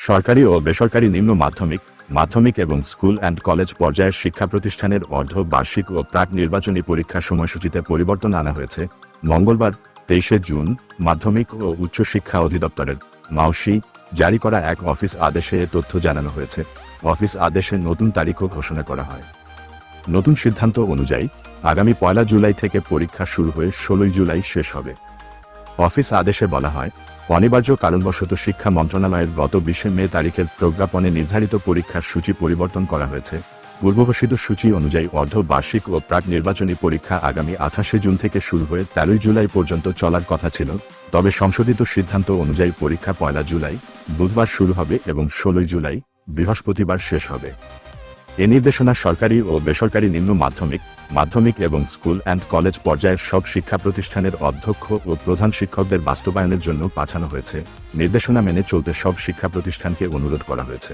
সরকারি ও বেসরকারি নিম্ন মাধ্যমিক, মাধ্যমিক এবং স্কুল অ্যান্ড কলেজ পর্যায়ের শিক্ষা প্রতিষ্ঠানের অর্ধ বার্ষিক ও প্রাক নির্বাচনী পরীক্ষা সময়সূচিতে পরিবর্তন আনা হয়েছে। মঙ্গলবার 23শে জুন মাধ্যমিক ও উচ্চশিক্ষা অধিদপ্তরের মাউসি জারি করা এক অফিস আদেশে এ তথ্য জানানো হয়েছে। অফিস আদেশে নতুন তারিখও ঘোষণা করা হয়। নতুন সিদ্ধান্ত অনুযায়ী আগামী 1 জুলাই থেকে পরীক্ষা শুরু হয়ে 16 জুলাই শেষ হবে। অফিস আদেশে বলা হয়, অনিবার্য কারণবশত শিক্ষা মন্ত্রণালয়ের গত 20 মে তারিখের প্রজ্ঞাপনে নির্ধারিত পরীক্ষার সূচি পরিবর্তন করা হয়েছে। পূর্বঘোষিত সূচি অনুযায়ী অর্ধ বার্ষিক ও প্রাক নির্বাচনী পরীক্ষা আগামী 28শে জুন থেকে শুরু হয়ে 13 জুলাই পর্যন্ত চলার কথা ছিল। তবে সংশোধিত সিদ্ধান্ত অনুযায়ী পরীক্ষা 1 জুলাই বুধবার শুরু হবে এবং 16 জুলাই বৃহস্পতিবার শেষ হবে। এ নির্দেশনা সরকারি ও বেসরকারি নিম্ন মাধ্যমিক, মাধ্যমিক এবং স্কুল অ্যান্ড কলেজ পর্যায়ের সব শিক্ষা প্রতিষ্ঠানের অধ্যক্ষ ও প্রধান শিক্ষকদের বাস্তবায়নের জন্য পাঠানো হয়েছে। নির্দেশনা মেনে চলতে সব শিক্ষা প্রতিষ্ঠানকে অনুরোধ করা হয়েছে।